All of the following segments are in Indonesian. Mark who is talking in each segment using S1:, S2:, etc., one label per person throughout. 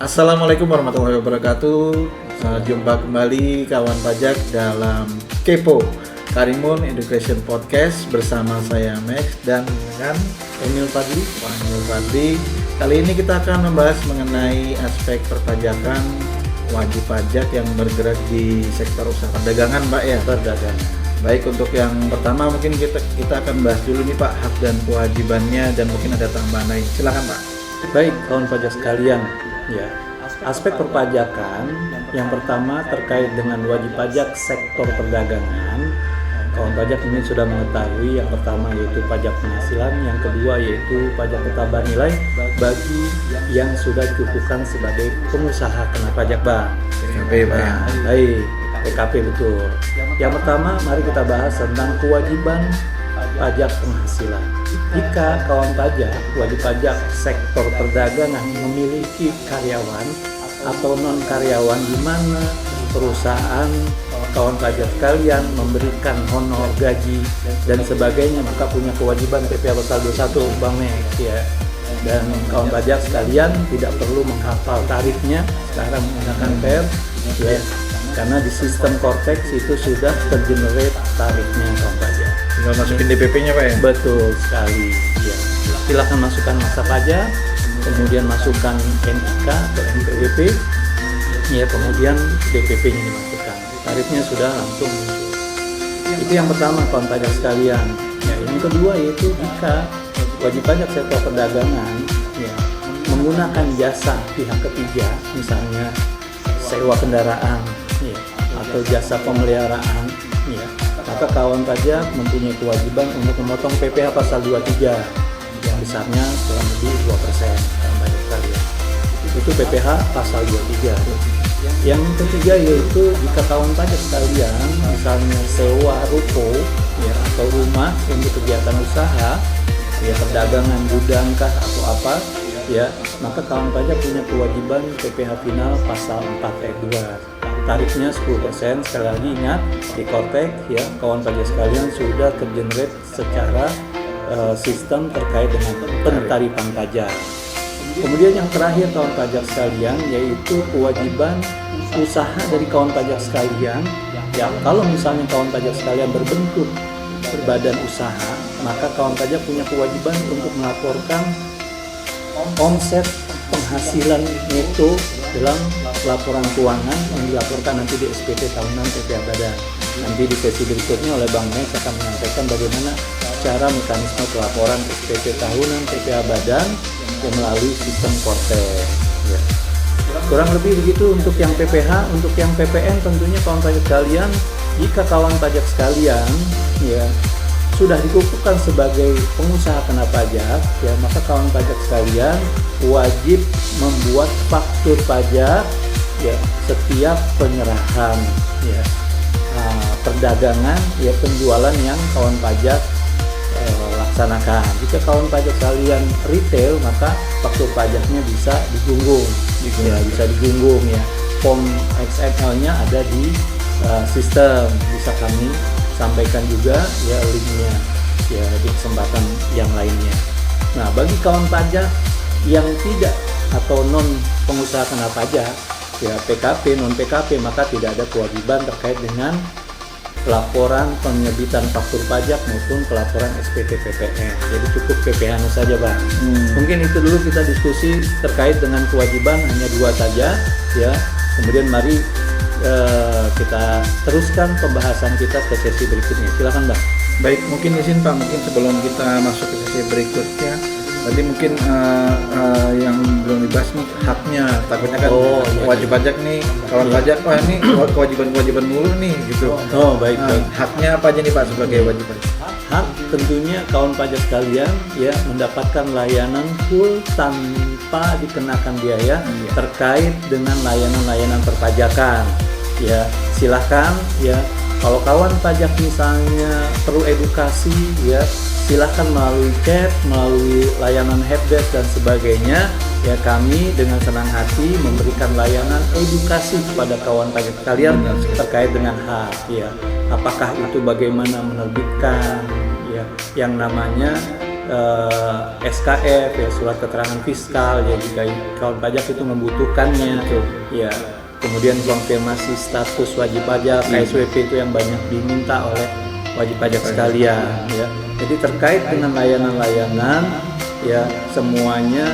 S1: Assalamualaikum warahmatullahi wabarakatuh. Jumpa kembali kawan pajak dalam Kepo Karimun Education Podcast bersama saya Max dan dengan Emil Fadli. Kali ini kita akan membahas mengenai aspek perpajakan wajib pajak yang bergerak di sektor usaha perdagangan, Pak ya.
S2: Perdagangan.
S1: Baik, untuk yang pertama mungkin kita akan bahas dulu nih Pak, hak dan kewajibannya dan mungkin ada tambahan lain. Silakan Pak.
S2: Baik, kawan pajak sekalian, ya. Aspek perpajakan yang pertama terkait dengan wajib pajak sektor perdagangan. Kawan pajak ini sudah mengetahui yang pertama yaitu pajak penghasilan, yang kedua yaitu pajak ketambahan nilai bagi yang sudah dikukuhkan sebagai pengusaha kena pajak bank.
S1: PKP Pak ya.
S2: Baik, PKP betul. Yang pertama, mari kita bahas tentang kewajiban pajak penghasilan. Jika kawan pajak, wajib pajak sektor perdagangan memiliki karyawan atau non karyawan di mana perusahaan kawan pajak sekalian memberikan honor, gaji dan sebagainya, maka punya kewajiban PPh pasal 21 Bang Mek ya. Dan kawan pajak sekalian tidak perlu menghafal tarifnya sekarang menggunakan PER ya, karena di sistem Cortex itu sudah tergenerate tarifnya kawan pajak.
S1: Tinggal masukin DPP-nya Pak ya.
S2: Betul sekali ya. Silakan masukkan masa pajak, kemudian masukkan NIK atau NPWP ya, kemudian DPP-nya dimasukkan. Tarifnya sudah langsung muncul. Itu yang pertama kawan pajak sekalian. Ya, yang kedua yaitu jika wajib pajak sektor perdagangan ya, menggunakan jasa pihak ketiga, misalnya sewa kendaraan ya, atau jasa pemeliharaan ya, maka kawan pajak mempunyai kewajiban untuk memotong PPh pasal 23 yang besarnya kurang lebih 2% kawan pajak sekalian. Itu PPh pasal 23. Yang ketiga yaitu jika kawan pajak sekalian misalnya sewa ruko ya, atau rumah untuk kegiatan usaha ya, perdagangan, gudang kah atau apa ya, maka kawan pajak punya kewajiban PPh final pasal 4 ayat 2. Tarifnya 10%. Sekali lagi ingat, di Cortex ya, kawan pajak sekalian sudah tergenerate secara sistem terkait dengan pentarifan pajak. Kemudian yang terakhir kawan pajak sekalian yaitu kewajiban usaha dari kawan pajak sekalian ya. Kalau misalnya kawan pajak sekalian berbentuk berbadan usaha, maka kawan pajak punya kewajiban untuk melaporkan omset penghasilan neto dalam laporan keuangan yang dilaporkan nanti di SPT tahunan PPh Badan. Nanti di sesi berikutnya oleh Bang Max akan menyampaikan bagaimana cara mekanisme pelaporan SPT tahunan PPh Badan yang melalui sistem Cortex ya. Kurang lebih begitu untuk yang PPh. Untuk yang PPN tentunya kawan pajak sekalian, jika kawan pajak sekalian ya sudah dikukuhkan sebagai pengusaha kena pajak ya, maka kawan pajak sekalian wajib membuat faktur pajak ya setiap penyerahan ya, perdagangan ya, penjualan yang kawan pajak laksanakan. Jika kawan pajak sekalian retail, maka faktur pajaknya bisa digunggung ya, bisa digunggung ya. Form XML-nya ada di sistem, bisa kami sampaikan juga ya linknya ya di kesempatan yang lainnya. Nah, bagi kawan pajak yang tidak atau non pengusaha kena pajak ya, PKP, non PKP, maka tidak ada kewajiban terkait dengan pelaporan penerbitan faktur pajak maupun pelaporan SPT PPN. Jadi cukup PPh-nya saja Bang. Mungkin itu dulu kita diskusi terkait dengan kewajiban, hanya 2 saja ya. Kemudian mari kita teruskan pembahasan kita ke sesi berikutnya. Silakan Bang.
S1: Baik, mungkin izin Pak, mungkin sebelum kita masuk ke sesi berikutnya, tadi mungkin yang belum dibahas nih haknya, takutnya kan wajib pajak nih, kawan pajak, ini kewajiban mulu nih gitu.
S2: Baik.
S1: Haknya apa aja nih Pak sebagai wajib pajak?
S2: Hak tentunya kawan pajak sekalian ya mendapatkan layanan full tanpa dikenakan biaya terkait dengan layanan-layanan perpajakan ya. Silahkan ya, kalau kawan pajak misalnya perlu edukasi ya, silahkan melalui chat, melalui layanan helpdesk dan sebagainya ya, kami dengan senang hati memberikan layanan edukasi kepada kawan pajak sekalian terkait dengan hak ya. Apakah itu bagaimana menerbitkan ya yang namanya SKF ya, surat keterangan fiskal ya jika kawan pajak itu membutuhkannya, ya kemudian konfirmasi status wajib pajak, KSWP itu yang banyak diminta oleh wajib pajak sekalian ya. Jadi terkait dengan layanan-layanan ya semuanya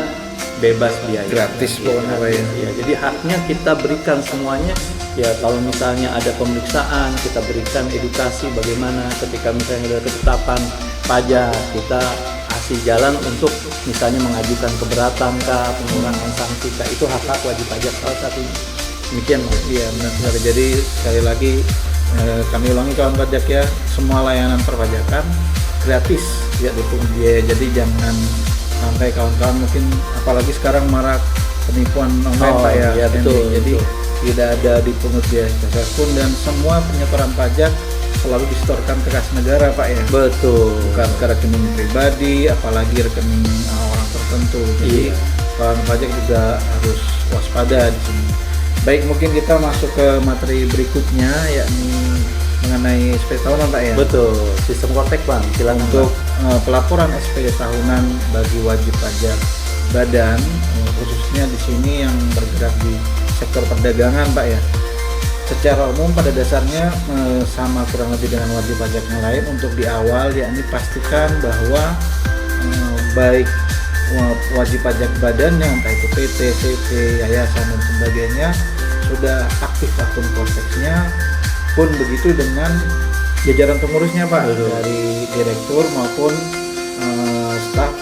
S2: bebas biaya,
S1: gratis pokoknya Pak ya.
S2: Ya, jadi haknya kita berikan semuanya. Ya kalau misalnya ada pemeriksaan, kita berikan edukasi bagaimana ketika misalnya ada ketetapan pajak, kita kasih jalan untuk misalnya mengajukan keberatan kah, pengurangan sanksi kah, itu hak-hak wajib pajak salah satunya. Demikian Mas.
S1: Iya benar sekali. Jadi sekali lagi kami ulangi kawan pajak ya, semua layanan perpajakan gratis ya dipungut biaya. Jadi jangan sampai kawan-kawan mungkin apalagi sekarang marak penipuan online Pak ya.
S2: Iya, betul,
S1: Jadi
S2: betul.
S1: tidak ada dipungut biaya sebesar pun dan semua penyetoran pajak selalu disetorkan ke kas negara Pak ya.
S2: Betul.
S1: Bukan ke rekening pribadi, apalagi rekening orang tertentu. Jadi kawan pajak juga harus waspada di sini. Baik, mungkin kita masuk ke materi berikutnya yakni mengenai SPT tahunan Pak ya.
S2: Betul. Sistem Kortek Bang. Silakan
S1: Untuk pelaporan SPT tahunan bagi wajib pajak badan, khususnya di sini yang bergerak di sektor perdagangan Pak ya. Secara umum pada dasarnya sama kurang lebih dengan wajib pajak yang lain. Untuk di awal yakni pastikan bahwa baik wajib pajak badannya entah itu PT, CP, yayasan dan sebagainya sudah aktif akun Korteksnya, pun begitu dengan jajaran pengurusnya Pak, dari direktur maupun staf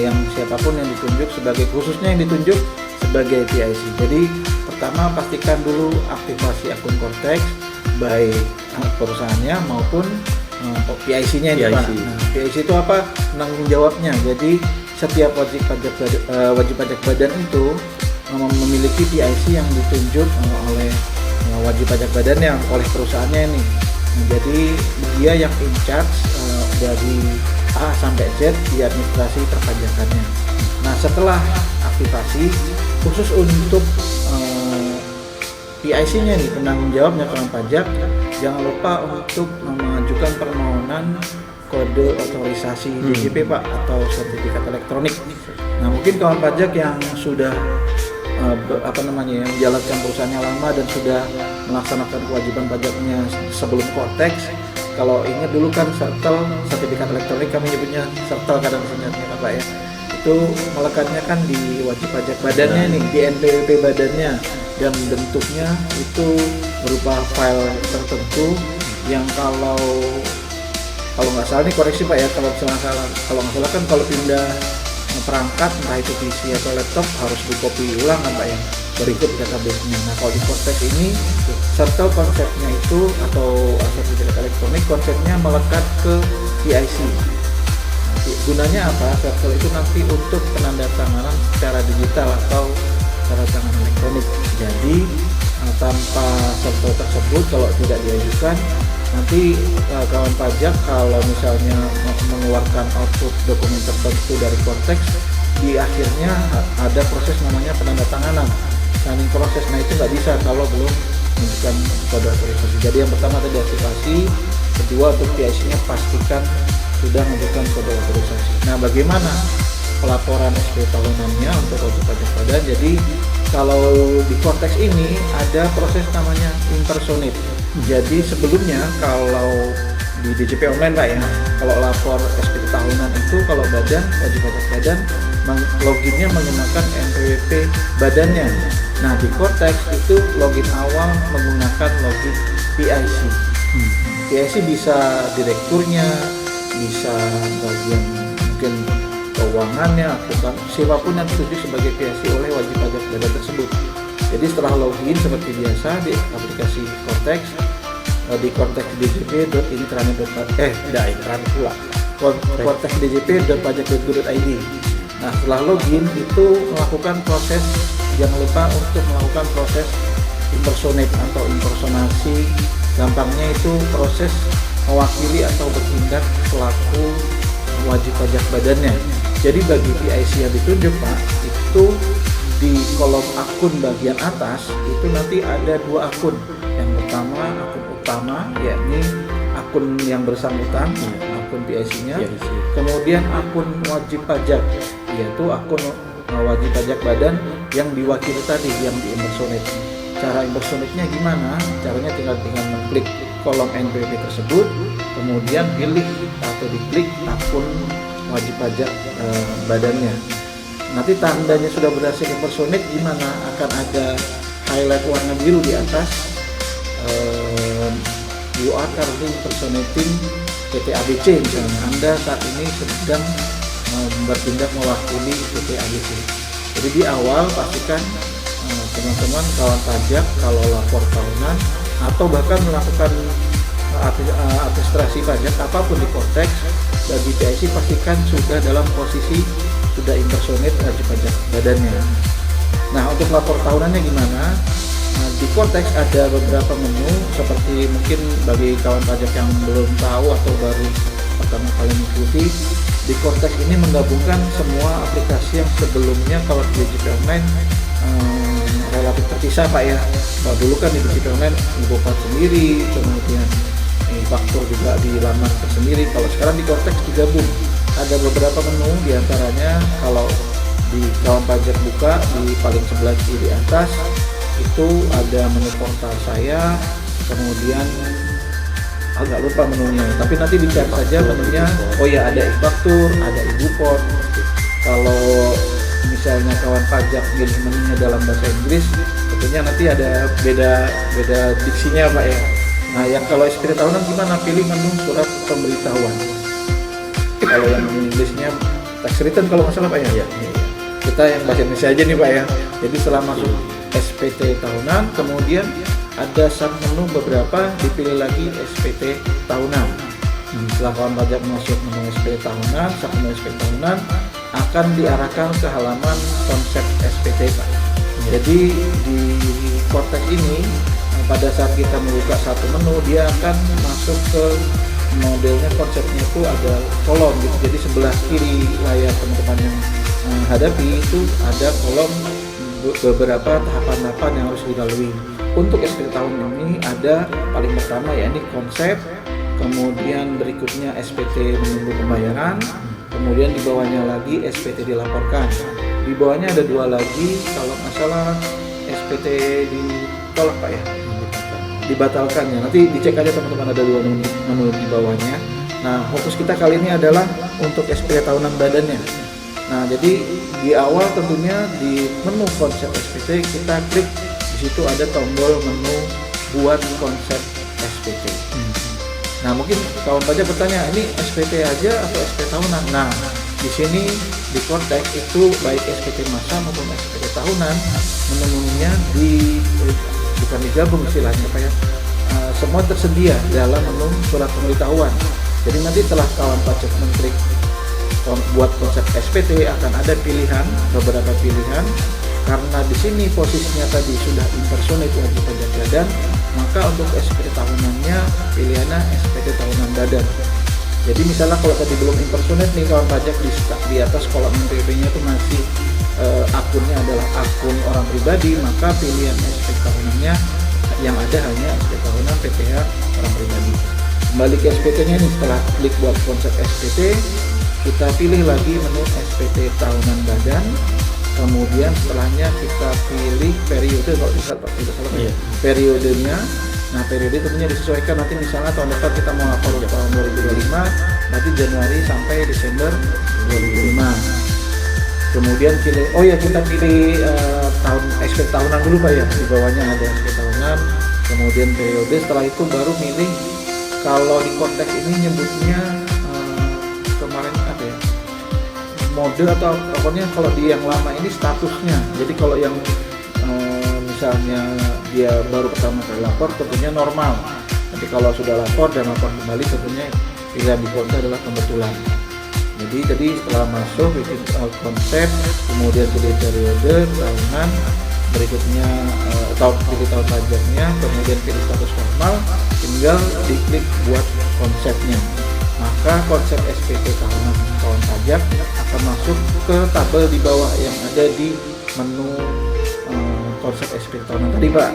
S1: yang siapapun yang ditunjuk sebagai, khususnya yang ditunjuk sebagai PIC. Jadi pertama pastikan dulu aktivasi akun Korteks baik perusahaannya maupun PIC-nya ini Pak. Nah, PIC itu apa? Penanggung jawabnya. Jadi setiap wajib pajak badan itu memiliki PIC yang ditunjuk oleh wajib pajak badannya, oleh perusahaannya ini. Jadi dia yang in charge dari A sampai Z di administrasi perpajakannya. Nah setelah aktivasi khusus untuk PIC-nya nih, penanggung jawabnya kawan pajak, jangan lupa untuk mengajukan permohonan kode otorisasi DJP Pak, atau sertifikat elektronik. Nah mungkin kawan pajak yang sudah yang menjalankan perusahaannya lama dan sudah melaksanakan kewajiban pajaknya sebelum Korteks, kalau ingat dulu kan sertel, sertifikat elektronik kami nyebutnya sertel kadang singkatnya Pak ya, itu melekatnya kan di wajib pajak badannya nih, di NPWP badannya, dan bentuknya itu berupa file tertentu yang kalau nggak salah nih koreksi Pak ya, kalau nggak salah kan kalau pindah perangkat entah itu PC atau laptop harus di copy ulang kan Pak ya, berikut database-nya. Nah kalau di Korteks ini sertel konsepnya itu atau sertifikat elektronik konsepnya melekat ke PIC. Gunanya apa? Sertel itu nanti untuk penandatanganan secara digital atau secara tangan elektronik. Jadi tanpa sertel tersebut kalau tidak diajukan, nanti kawan pajak kalau misalnya mengeluarkan output dokumen tertentu dari Korteks, di akhirnya ada proses namanya penandatanganan, signing proses. Nah itu nggak bisa kalau belum menunjukkan kode otorisasi. Jadi yang pertama tadi aktivasi, kedua untuk PIC-nya pastikan sudah menunjukkan kode otorisasi. Nah bagaimana pelaporan SPT tahunannya untuk wajib pajak badan? Jadi kalau di Korteks ini ada proses namanya impersonate. Jadi sebelumnya kalau di DJP online Pak ya, kalau lapor SPT tahunan itu kalau badan, wajib pajak badan loginnya menggunakan NPWP badannya. Nah di Korteks itu login awal menggunakan login PIC. PIC bisa direkturnya, bisa bagian mungkin keuangannya, bukan siapapun yang ditunjuk sebagai PIC oleh wajib pajak badan tersebut. Jadi setelah login seperti biasa di aplikasi Korteks, di korteksdjp.pajak.go.id. Nah setelah login itu melakukan proses, jangan lupa untuk melakukan proses impersonate atau impersonasi. Gampangnya itu proses mewakili atau bertindak selaku wajib pajak badannya. Jadi bagi PIC yang ditunjuk Pak, itu di kolom akun bagian atas itu nanti ada dua akun. Yang pertama akun utama, yakni akun yang bersangkutan, akun PIC-nya.
S2: PIC.
S1: Kemudian akun wajib pajak, yaitu akun wajib pajak badan yang diwakili tadi, yang di impersonate. Cara impersonate-nya gimana? Caranya tinggal mengklik kolom NPWP tersebut, kemudian pilih atau diklik akun wajib pajak badannya. Nanti tandanya sudah berhasil impersonate gimana? Akan ada highlight warna biru di atas. You are currently impersonating PT ABC misalnya. Anda saat ini sedang bertindak mewakili PT ABC. Jadi di awal pastikan teman-teman kawan pajak kalau lapor tahunan atau bahkan melakukan administrasi pajak apapun di konteks bagi PIC, pastikan sudah dalam posisi sudah impersonate wajib pajak badannya. Nah, untuk lapor tahunannya gimana? Di konteks ada beberapa menu, seperti mungkin bagi kawan pajak yang belum tahu atau baru pertama kali mengikuti, di konteks ini menggabungkan semua aplikasi yang sebelumnya kalau di DJP Online relatif terpisah Pak ya. Kalau dulu kan di DJP Online dibuka sendiri, kemudian faktur juga di laman tersendiri. Kalau sekarang di konteks digabung, ada beberapa menu, diantaranya kalau di kawan pajak buka di paling sebelah kiri atas itu ada menu portal saya, kemudian agak lupa menunya, tapi nanti dicari saja menunya. Oh ya, ada e-faktur, ada e-bupon. Kalau misalnya kawan pajak pilih menunya dalam bahasa Inggris, tentunya nanti ada beda diksinya Pak ya. Nah, yang kalau SPT tahunan gimana? Pilih menu surat pemberitahuan. Kalau yang Inggrisnya tax return kalau nggak salah Pak ya. Kita yang bahasa Indonesia aja nih Pak ya. Jadi setelah masuk SPT tahunan, kemudian ada sub menu beberapa, dipilih lagi SPT tahunan. Setelah kawan pajak masuk menu SPT tahunan, sub menu SPT tahunan akan diarahkan ke halaman konsep SPT Pak. Jadi di konteks ini pada saat kita membuka satu menu, dia akan masuk ke modelnya, konsepnya itu ada kolom gitu. Jadi sebelah kiri layar teman-teman yang menghadapi itu ada kolom beberapa tahapan-tahapan yang harus dilalui. Untuk SPT tahun ini ada paling pertama ya ini konsep, kemudian berikutnya SPT menunggu pembayaran, kemudian di bawahnya lagi SPT dilaporkan. Di bawahnya ada dua lagi, kalau nggak salah SPT ditolak Pak ya, dibatalkan ya. Nanti dicek aja teman-teman, ada dua menu di bawahnya. Nah, fokus kita kali ini adalah untuk SPT tahunan badannya. Nah, jadi di awal tentunya di menu konsep SPT kita klik, di situ ada tombol menu buat konsep SPT. Nah, mungkin kawan pajak bertanya, ini SPT aja atau SPT tahunan? Nah, di sini di konteks itu baik SPT masa maupun SPT tahunan, menu-menunya bukan digabung istilahnya Pak ya. Semua tersedia dalam menu surat pemberitahuan. Jadi nanti setelah kawan pajak mengklik buat konsep SPT akan ada pilihan, beberapa pilihan. Karena di sini posisinya tadi sudah impersonate wajib pajak badan, maka untuk SPT tahunannya pilihannya SPT tahunan badan. Jadi misalnya kalau tadi belum impersonate nih kawan pajak, di atas kolom NPWP-nya itu masih akunnya adalah akun orang pribadi, maka pilihan SPT tahunannya yang ada hanya SPT tahunan PTH orang pribadi. Kembali ke SPT-nya nih, setelah klik buat konsep SPT, kita pilih lagi menu SPT tahunan badan, kemudian setelahnya kita pilih periode, kalau tidak salah periodenya. Nah, periode tentunya disesuaikan, nanti misalnya tahun depan kita mau lapor tahun 2025, nanti Januari sampai Desember 2005. Kemudian pilih, kita pilih tahun SPT tahunan dulu Pak ya, di bawahnya ada SPT tahunan, kemudian periode. Setelah itu baru milih, kalau di konteks ini nyebutnya kemarin apa ya, mode atau pokoknya kalau di yang lama ini statusnya. Jadi kalau yang misalnya dia baru pertama kali lapor tentunya normal. Nanti kalau sudah lapor dan lapor kembali tentunya pilihan default adalah kebetulan. Jadi setelah masuk konsep, kemudian pilih periode tahunan, berikutnya pilih tahun pajaknya, kemudian pilih status normal, tinggal diklik buat konsepnya. Maka konsep SPT tahunan kawan pajak akan masuk ke tabel di bawah yang ada di menu konsep SPT tahunan tadi Pak.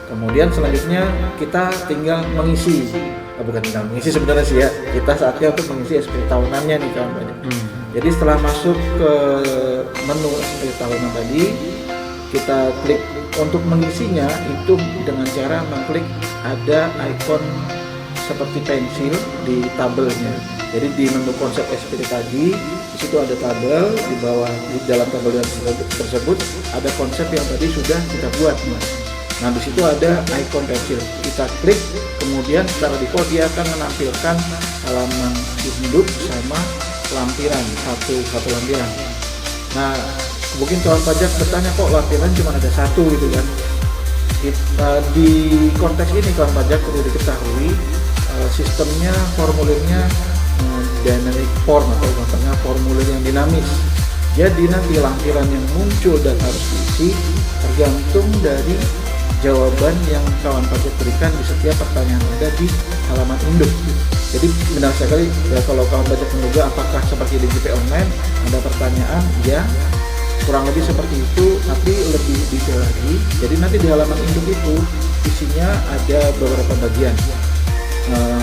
S1: Kemudian selanjutnya kita tinggal mengisi bukan tinggal mengisi sebenarnya sih ya, kita saatnya untuk mengisi SPT tahunannya nih kawan pajak. Jadi setelah masuk ke menu SPT tahunan tadi, kita klik untuk mengisinya itu dengan cara mengklik ada ikon seperti pensil di tabelnya. Jadi di menu konsep SPT tadi, di situ ada tabel, di bawah di dalam tabel tersebut ada konsep yang tadi sudah kita buat, Mas. Nah, di situ ada ikon pensil. Kita klik, kemudian secara default dia akan menampilkan halaman induk sama lampiran, satu lampiran. Nah, mungkin kawan pajak bertanya kok lampiran cuma ada satu gitu kan. Di konteks ini kawan pajak perlu diketahui sistemnya, formulirnya dynamic form atau bahasanya formulir yang dinamis. Jadi nanti lampiran yang muncul dan harus diisi tergantung dari jawaban yang kawan pajak berikan di setiap pertanyaan ada di halaman induk. Jadi benar sekali ya, kalau kawan pajak menduga apakah seperti di JP Online ada pertanyaan, ya kurang lebih seperti itu, tapi lebih detail lagi. Jadi nanti di halaman induk itu isinya ada beberapa bagian.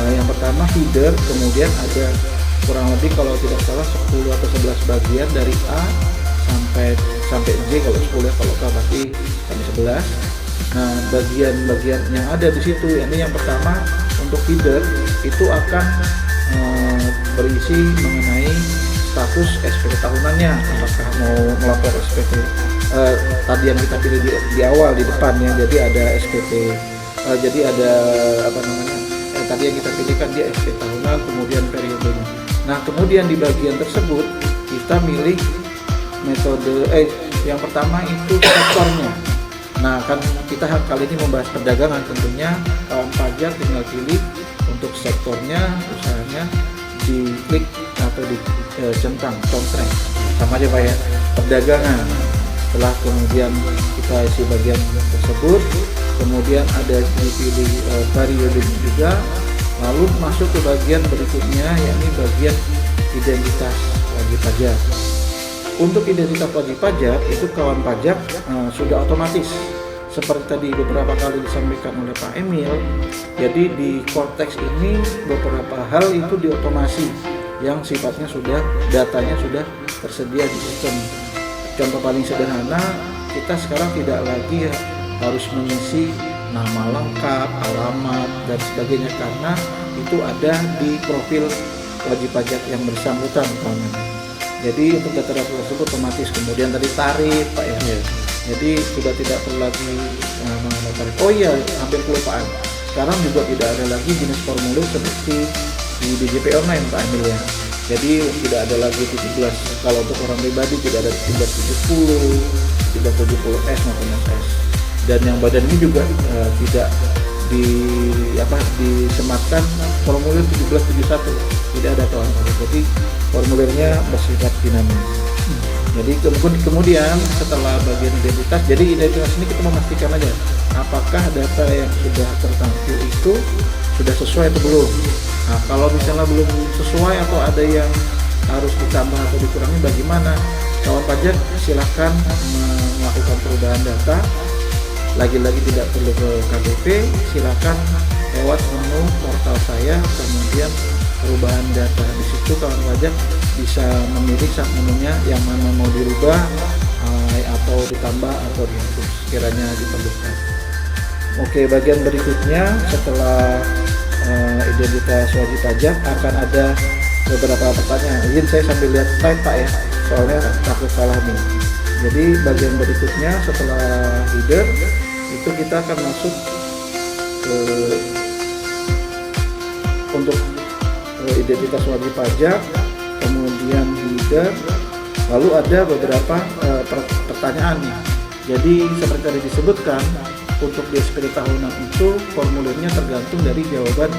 S1: Yang pertama header, kemudian ada kurang lebih kalau tidak salah 10 atau 11 bagian dari A sampai Z, kalau 10 ya, kalau K berarti sampai 11. Nah, bagian-bagian yang ada di situ, ini yang pertama untuk header itu akan berisi mengenai status SPT tahunannya, apakah mau melapor SPT tadi yang kita pilih di awal di depannya. Jadi ada SPT, jadi ada apa namanya? Tadi yang kita pilihkan dia SPT tahunan, kemudian periodenya. Nah, kemudian di bagian tersebut kita milih metode yang pertama itu sektornya. Nah, kan kita kali ini membahas perdagangan, tentunya kawan pajak tinggal pilih untuk sektornya, usahanya, diklik atau dicentang contreng sama aja Pak ya, perdagangan. Setelah kemudian kita isi bagian tersebut, kemudian ada dipilih periode juga, lalu masuk ke bagian berikutnya, yakni bagian identitas wajib pajak. Untuk identitas wajib pajak itu kawan pajak sudah otomatis seperti tadi beberapa kali disampaikan oleh Pak Emil. Jadi di Cortex ini beberapa hal itu diotomasi yang sifatnya sudah, datanya sudah tersedia di sistem. Contoh paling sederhana, kita sekarang tidak lagi harus mengisi nama lengkap, alamat, dan sebagainya, karena itu ada di profil wajib pajak yang bersangkutan. Jadi untuk data-data tersebut otomatis. Kemudian tadi tarif Pak ya, jadi sudah tidak perlu lagi mengenai tarif. Oh iya, hampir kelupaan, sekarang juga tidak ada lagi jenis formulir seperti di DJP Online Pak Emil ya. Jadi tidak ada lagi 17, kalau untuk orang pribadi tidak ada 1370, 1370S maupun SS. Dan yang badan ini juga tidak disematkan formulir 1771, tidak ada kawan-kawan. Jadi formulirnya bersifat dinamis. Jadi kemudian setelah bagian identitas, jadi identitas ini kita memastikan aja apakah data yang sudah tertampil itu sudah sesuai atau belum. Nah, kalau misalnya belum sesuai atau ada yang harus ditambah atau dikurangi, bagaimana? Kawan pajak silahkan melakukan perubahan data. Lagi-lagi tidak perlu ke KTP, silahkan lewat menu portal saya, kemudian perubahan data. Di situ kawan pajak bisa memilih saat menunya yang mana mau dirubah atau ditambah atau dihapus sekiranya diperlukan. Oke, bagian berikutnya setelah identitas wajib pajak akan ada beberapa pertanyaan. Izin saya sambil lihat slide Pak ya, soalnya takut salah nih. Jadi bagian berikutnya setelah header itu kita akan masuk ke untuk identitas wajib pajak, kemudian header, lalu ada beberapa pertanyaan nih. Jadi seperti tadi disebutkan, untuk di SPT tahunan itu formulirnya tergantung dari jawaban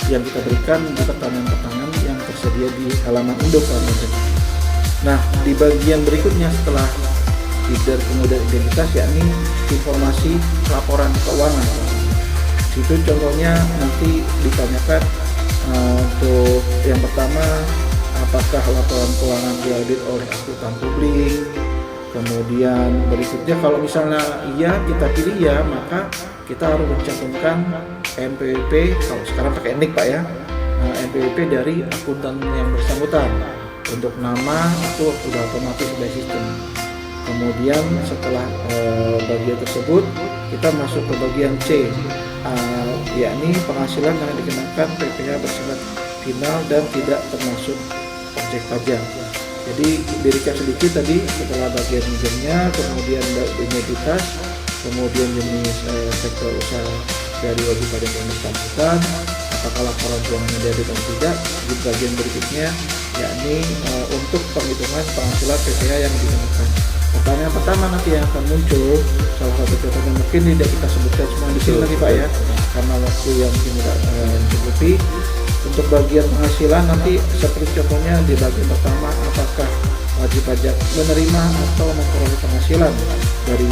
S1: yang kita berikan di pertanyaan-pertanyaan yang tersedia di halaman induk. Nah, di bagian berikutnya setelah header kemudian identitas, yakni informasi laporan keuangan. Itu contohnya nanti ditanyakan untuk yang pertama, apakah laporan keuangan diaudit oleh akuntan publik, Kemudian berikutnya kalau misalnya iya kita pilih ya, maka kita harus mencantumkan NPWP, kalau sekarang pakai NIK Pak ya, NPWP dari akuntan yang bersangkutan. Untuk nama itu sudah otomatis by sistem. Kemudian setelah bagian tersebut kita masuk ke bagian C, yakni penghasilan yang dikenakan PPh bersifat final dan tidak termasuk objek pajak. Jadi di recap sedikit tadi, setelah bagian izinnya, kemudian identitas, kemudian jenis sektor usaha dari wajib pajak yang bersangkutan, apakah laporan keuangannya debit atau tidak. Di bagian berikutnya yakni untuk penghitungan penghasilan PPh yang dikenakan. Pertanyaan pertama nanti yang akan muncul, salah satu contohnya mungkin tidak kita sebutkan semua di sini lagi Pak ya, karena waktu yang tidak mencukupi. Untuk bagian penghasilan nanti seperti contohnya di bagian pertama, apakah wajib pajak menerima atau memperoleh penghasilan dari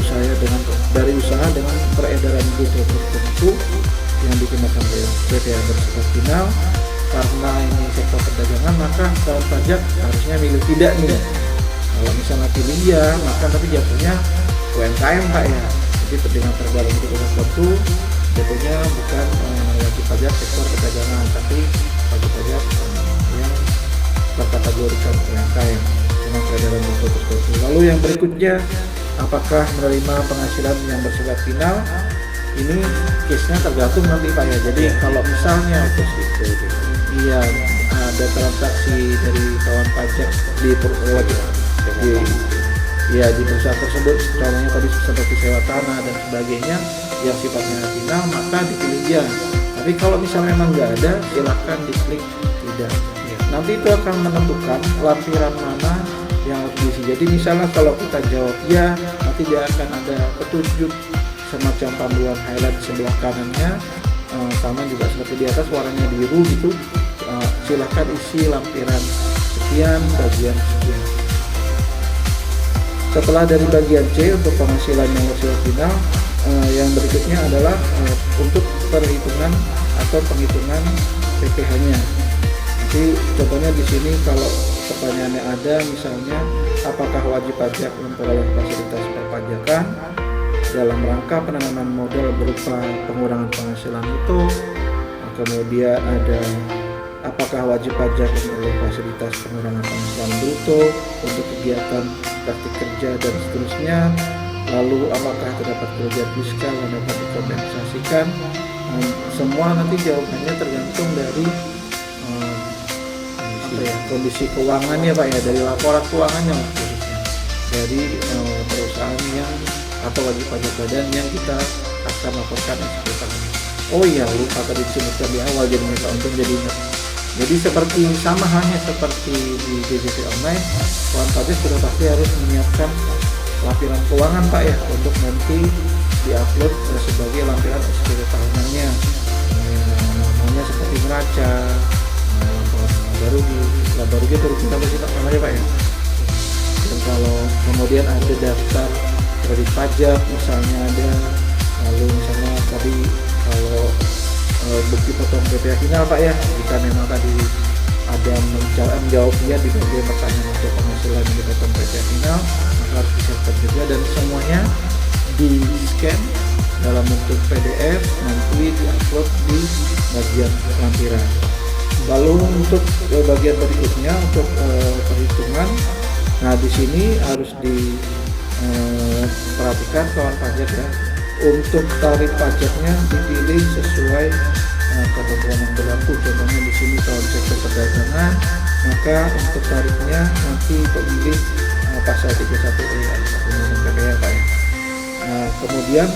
S1: usaha dengan peredaran bruto tertentu yang dikenakan PPh bersifat final. Karena ini sektor perdagangan, maka kawan pajak harusnya milih tidak nih. Kalau misalnya pilih ya, maka tapi jatuhnya UMKM Pak ya. Jadi dengan tergabung bruto tertentu, jatuhnya bukan wajib pajak sektor perdagangan, tapi wajib pajak yang berkategorikan UMKM dengan peredaran bruto tertentu. Lalu yang berikutnya, apakah menerima penghasilan yang bersifat final? Ini case-nya tergantung nanti Pak ya. Jadi kalau misalnya iya ada transaksi dari kawan pajak di perusahaan tersebut, contohnya tadi seperti sewa tanah dan sebagainya yang sifatnya final, maka dipilih ya. Tapi kalau misalnya memang nggak ada, silahkan diklik tidak. Nanti itu akan menentukan lampiran mana yang harus diisi. Jadi misalnya kalau kita jawab ya, nanti dia akan ada petunjuk semacam panduan highlight di sebelah kanannya, sama juga seperti di atas warnanya biru gitu. Silahkan isi lampiran sekian, bagian sekian. Setelah dari bagian C untuk penghasilan yang bersifat final, yang berikutnya adalah untuk perhitungan atau penghitungan PPh-nya. Jadi contohnya di sini kalau pertanyaannya ada misalnya, apakah wajib pajak memperoleh fasilitas perpajakan dalam rangka penanaman modal berupa pengurangan penghasilan itu. Kemudian ada apakah wajib pajak memperoleh fasilitas pengurangan penghasilan bruto untuk kegiatan praktik kerja dan seterusnya. Lalu apakah terdapat kerugian fiskal yang dapat dikompensasikan. Semua nanti jawabannya tergantung dari kondisi keuangannya Pak ya, dari laporan keuangannya khususnya dari perusahaan yang atau wajib pajak badan yang kita akan laporkan SPK. Oh iya, lupa tadi disebutkan di awal, jadi mereka untung jadi ingat. Jadi seperti sama halnya seperti di DJP online, kawan pajak sudah pasti harus menyiapkan lampiran keuangan Pak ya, untuk nanti diupload sebagai lampiran SPK tahunannya. Namanya seperti neraca, baru di baru gitu kita kasih namanya Pak ya. Dan kalau kemudian ada daftar kredit pajak misalnya ada, lalu misalnya tadi kalau bukti potong PPh final Pak ya, jika memang tadi ada menjawab ya di bagian pertanyaan untuk penghasilan di potong PPh final, maka harus disiapkan juga dan semuanya di scan dalam bentuk PDF nanti diupload di bagian lampiran. Lalu untuk bagian berikutnya untuk perhitungan, nah di sini harus diperhatikan kawan pajak ya, untuk tarif pajaknya dipilih sesuai ketentuan yang berlaku. Contohnya di sini kalau sektor perdagangan, maka untuk tarifnya nanti pilih pasal 31E Undang-Undang PPh Pak ya. Nah kemudian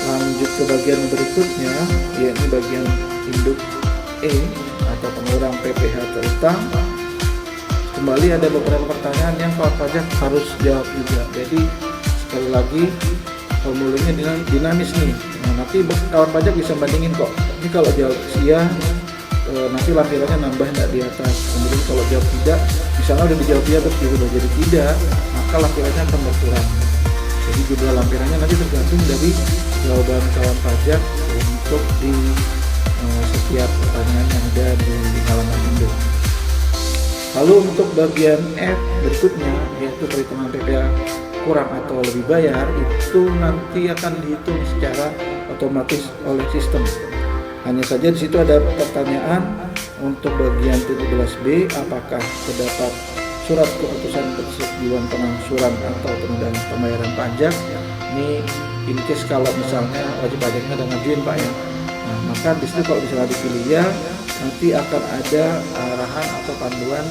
S1: lanjut ke bagian berikutnya, yakni bagian induk E atau pengurang PPh terutang. Kembali ada beberapa pertanyaan yang kawan pajak harus jawab juga. Jadi sekali lagi formulirnya dinamis nih. Nah, nanti kawan pajak bisa bandingin kok. Ini kalau jawab iya, nanti lampirannya nambah enggak di atas. Kemudian kalau jawab tidak, misalnya udah dijawab iya terus udah jadi tidak, maka lampirannya akan berkurang. Jadi jumlah lampirannya nanti tergantung dari jawaban kawan pajak untuk di setiap pertanyaan yang ada di halaman induk. Lalu untuk bagian F berikutnya, yaitu perhitungan PPh kurang atau lebih bayar itu nanti akan dihitung secara otomatis oleh sistem. Hanya saja di situ ada pertanyaan untuk bagian 17B, apakah terdapat surat keputusan persetujuan pengangsuran atau penundaan pembayaran pajak. Ini in case kalau misalnya wajib pajaknya udah ngajuin Pak ya. Nah, maka di situ kalau misalnya dipilih ya, nanti akan ada arahan atau panduan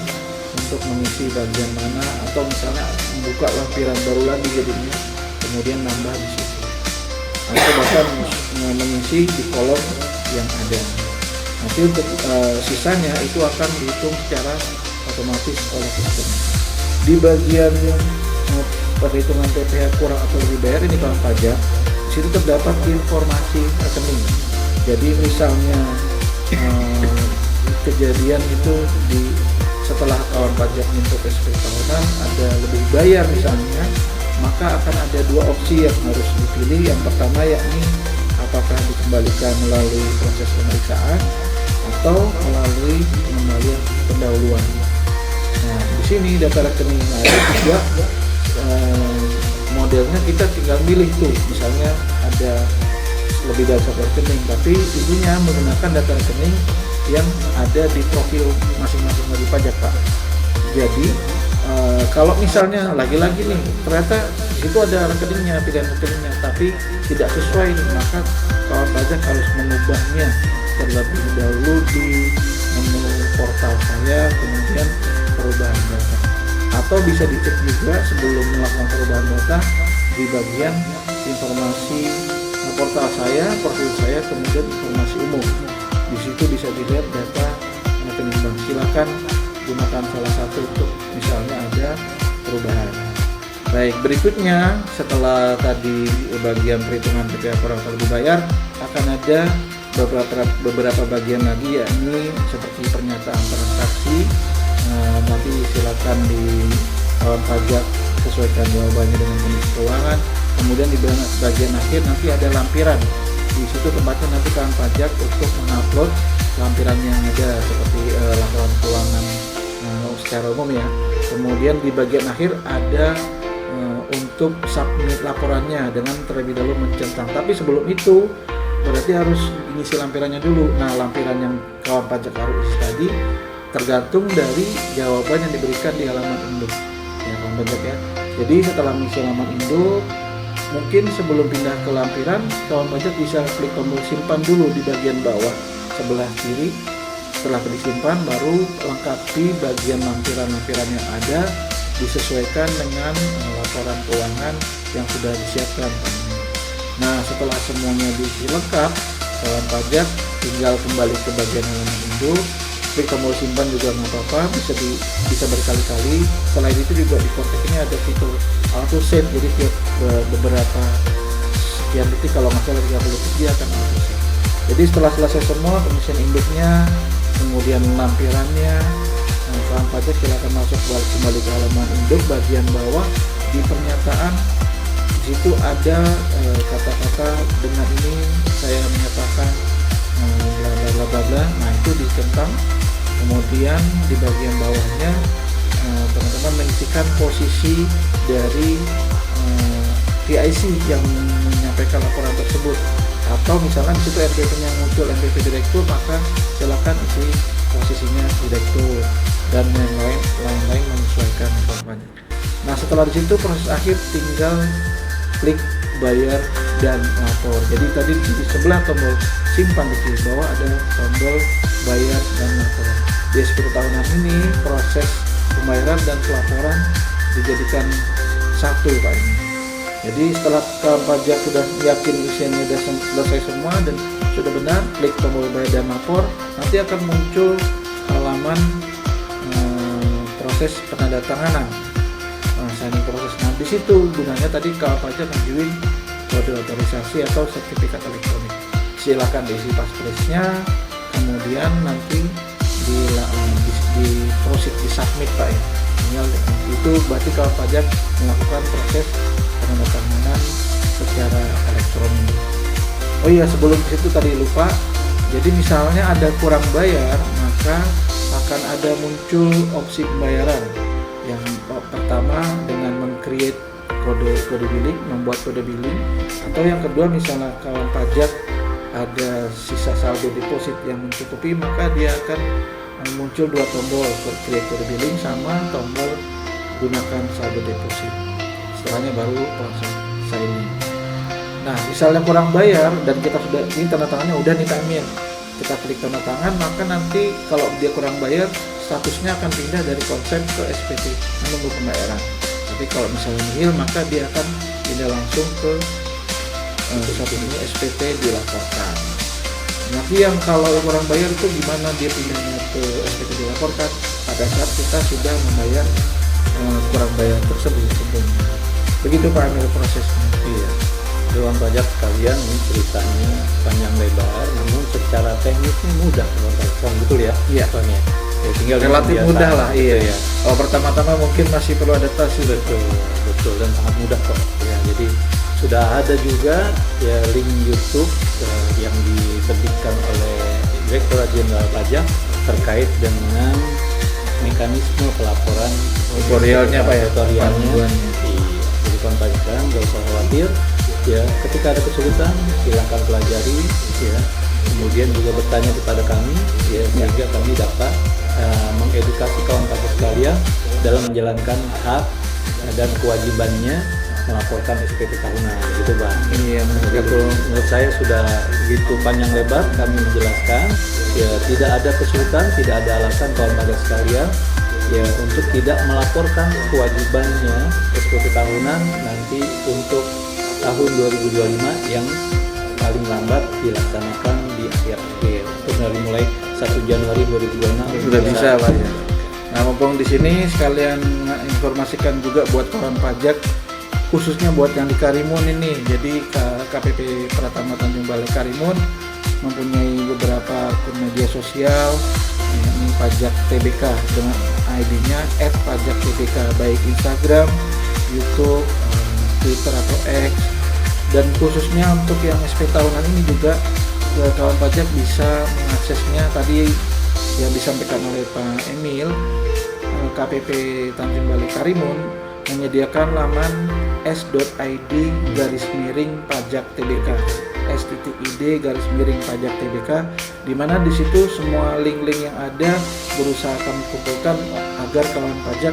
S1: untuk mengisi bagian mana, atau misalnya membuka lampiran baru lagi jadinya, kemudian nambah di situ, atau bahkan mengisi di kolom yang ada. Nanti untuk sisanya itu akan dihitung secara otomatis oleh sistem. Di bagian perhitungan PPh kurang atau lebih bayar ini kawan pajak, di situ terdapat informasi rekening. Jadi misalnya kejadian itu setelah kawan pajak minta SPP tahunan ada lebih bayar misalnya, maka akan ada dua opsi yang harus dipilih. Yang pertama yakni apakah dikembalikan melalui proses pemeriksaan atau melalui pengembalian pendahuluan. Nah, di sini data rekening ada juga modelnya, kita tinggal milih tuh, misalnya ada lebih dari satu rekening, tapi intinya menggunakan data rekening yang ada di profil masing-masing wajib pajak Pak. Jadi kalau misalnya lagi-lagi nih ternyata di situ ada rekeningnya, pilihan rekeningnya, tapi tidak sesuai nih, maka kawan pajak harus mengubahnya terlebih dahulu di menu portal saya, kemudian perubahan data, atau bisa dicek juga sebelum melakukan perubahan data di bagian informasi portal saya, profil saya, kemudian informasi umum. Di situ bisa dilihat data rekening bank. Silakan gunakan salah satu untuk misalnya ada perubahan. Baik, berikutnya setelah tadi bagian perhitungan PPh kurang atau lebih bayar, akan ada beberapa bagian lagi, yakni seperti pernyataan transaksi. Nanti silakan di kawan pajak sesuaikan jawabannya dengan kondisi keuangan. Kemudian di bagian akhir nanti ada lampiran. Di situ tempatnya nanti kawan pajak untuk mengupload lampiran yang ada seperti laporan keuangan secara umum ya. Kemudian di bagian akhir ada untuk submit laporannya dengan terlebih dahulu mencentang. Tapi sebelum itu berarti harus mengisi lampirannya dulu. Nah, lampiran yang kawan pajak harus isi tadi tergantung dari jawaban yang diberikan di halaman induk ya kawan pajak ya. Jadi setelah mengisi halaman induk, mungkin sebelum pindah ke lampiran, kawan pajak bisa klik tombol simpan dulu di bagian bawah sebelah kiri. Setelah disimpan, baru lengkapi bagian lampiran-lampiran yang ada, disesuaikan dengan laporan keuangan yang sudah disiapkan. Nah, setelah semuanya diisi lengkap, kawan pajak tinggal kembali ke bagian halaman induk, klik tombol simpan juga nggak apa-apa, bisa berkali-kali. Selain itu juga di kontak ini ada fitur auto save, jadi tiap beberapa sekian detik, kalau nggak salah 30 detik dia akan auto save. Jadi setelah selesai semua pengisian induknya, kemudian lampirannya, kawan pajak silakan masuk kembali ke halaman induk bagian bawah. Di pernyataan di situ ada kata-kata dengan ini saya menyatakan bla bla bla bla bla. Nah, itu dicentang. Kemudian di bagian bawahnya teman-teman mengisikan posisi dari PIC yang menyampaikan laporan tersebut, atau misalnya di situ NPP-nya muncul NPP direktur, maka silakan isi posisinya direktur, dan yang lain menyesuaikan informasinya. Nah, setelah di situ proses akhir tinggal klik bayar dan lapor. Jadi tadi di sebelah tombol simpan di kiri bawah ada tombol bayar dan lapor. Di 10 tahunan ini proses pembayaran dan pelaporan dijadikan satu Pak ini. Jadi setelah kawan pajak sudah yakin isiannya sudah selesai semua dan sudah benar, klik tombol bayar dan lapor, nanti akan muncul halaman proses penandatanganan, signing proses. Nah, di situ gunanya tadi kawan pajak ngajuin kode otorisasi atau sertifikat elektronik. Silakan diisi passphrase-nya, kemudian nanti di proses di submit Pak ya. Itu berarti kawan pajak melakukan proses penandatanganan secara elektronik. Oh iya, sebelum itu tadi lupa. Jadi misalnya ada kurang bayar, maka akan ada muncul opsi pembayaran. Yang pertama dengan meng-create kode billing, membuat kode billing. Atau yang kedua, misalnya kawan pajak ada sisa saldo deposit yang mencukupi, maka dia akan muncul dua tombol, create kode billing sama tombol gunakan saldo deposit. Setelahnya baru proses sign in. Nah, misalnya kurang bayar dan kita sudah, ini tanda tangannya udah nih Pak Emil, kita klik tanda tangan, maka nanti kalau dia kurang bayar, statusnya akan pindah dari konsep ke SPT, menunggu pembayaran. Tapi kalau misalnya nihil, maka dia akan pindah langsung ke satu ini SPT dilaporkan. Nanti yang kalau kurang bayar itu gimana dia pindahnya ke SPT dilaporkan pada saat kita sudah membayar kurang bayar tersebut sebelumnya. Begitu Pak Emil prosesnya.
S2: Iya. Dewan pajak sekalian, ini ceritanya panjang lebar, namun secara teknisnya mudah teman-teman, betul ya?
S1: Iya.
S2: Soalnya ya, tinggal
S1: Relatif mudah lah, iya.
S2: Ya.
S1: Oh, pertama-tama mungkin masih perlu adaptasi.
S2: Betul dan sangat mudah kok. Ya, jadi sudah ada juga ya link YouTube yang diterbitkan oleh Direktorat Jenderal Pajak terkait dengan mekanisme pelaporan
S1: tutorialnya Pak ya,
S2: tutorialnya. Iya, jadi kawan pajak sekarang nggak usah khawatir. Ya, ketika ada kesulitan silakan pelajari ya. Kemudian juga bertanya kepada kami ya, sehingga kami dapat mengedukasi kawan pajak sekalian dalam menjalankan hak dan kewajibannya melaporkan SPT tahunan, gitu Bang.
S1: Iya,
S2: Menurut saya sudah begitu panjang lebar kami menjelaskan. Ya, tidak ada kesulitan, tidak ada alasan kawan pajak sekalian ya untuk tidak melaporkan kewajibannya SPT tahunan nanti untuk tahun 2025 yang paling lambat dilaksanakan di akhir. Terus dari mulai 1 Januari 2026
S1: sudah bisa Pak ya. Nah, mumpung di sini sekalian informasikan juga buat kawan pajak, khususnya buat yang di Karimun ini. Jadi KPP Pratama Tanjung Balai Karimun mempunyai beberapa akun media sosial, ini pajak TBK dengan ID-nya @pajaktbk, baik Instagram, YouTube, Twitter atau X. Dan khususnya untuk yang SP tahunan ini juga kawan pajak bisa mengaksesnya tadi yang disampaikan oleh Pak Emil. KPP Tanjung Balai Karimun menyediakan laman s.id/pajak-tbk, s.id/pajak-tbk, di mana di situ semua link-link yang ada berusaha kami kumpulkan agar kawan pajak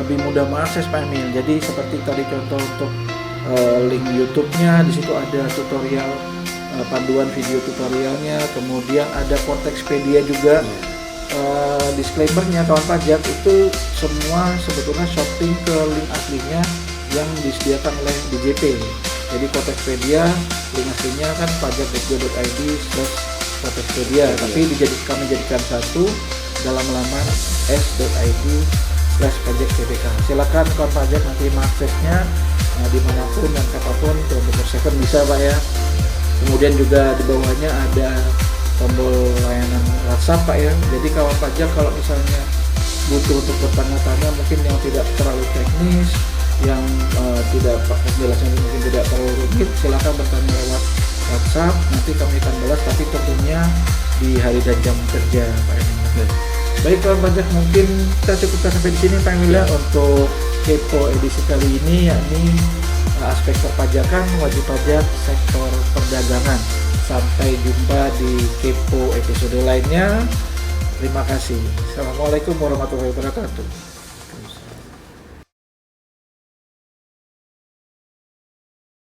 S1: lebih mudah mengakses Pak Emil. Jadi seperti tadi contoh untuk link YouTube-nya, di situ ada tutorial, panduan video tutorialnya, kemudian ada Portexpedia juga. Disclaimer-nya kawan pajak itu semua sebetulnya shopping ke link aslinya yang disediakan oleh DJP. Jadi Portexpedia link aslinya kan pajak.go.id/Portexpedia, tapi kami jadikan satu dalam laman s.id/pajak-tbk. Silakan kawan pajak nanti mengaksesnya dimanapun dan kapanpun 24/7 bisa Pak ya. Kemudian juga di bawahnya ada tombol layanan WhatsApp Pak ya. Jadi kawan pajak kalau misalnya butuh untuk bertanya-tanya mungkin yang tidak terlalu teknis, yang tidak penjelasannya mungkin tidak terlalu rumit, silakan bertanya lewat WhatsApp, nanti kami akan balas, tapi tentunya di hari dan jam kerja Pak Emil. Baik kawan pajak, mungkin kita cukupkan sampai di sini Pak Emil ya untuk Kepo edisi kali ini, yakni aspek perpajakan, wajib pajak sektor perdagangan. Sampai jumpa di Kepo episode lainnya. Terima kasih. Assalamualaikum warahmatullahi wabarakatuh.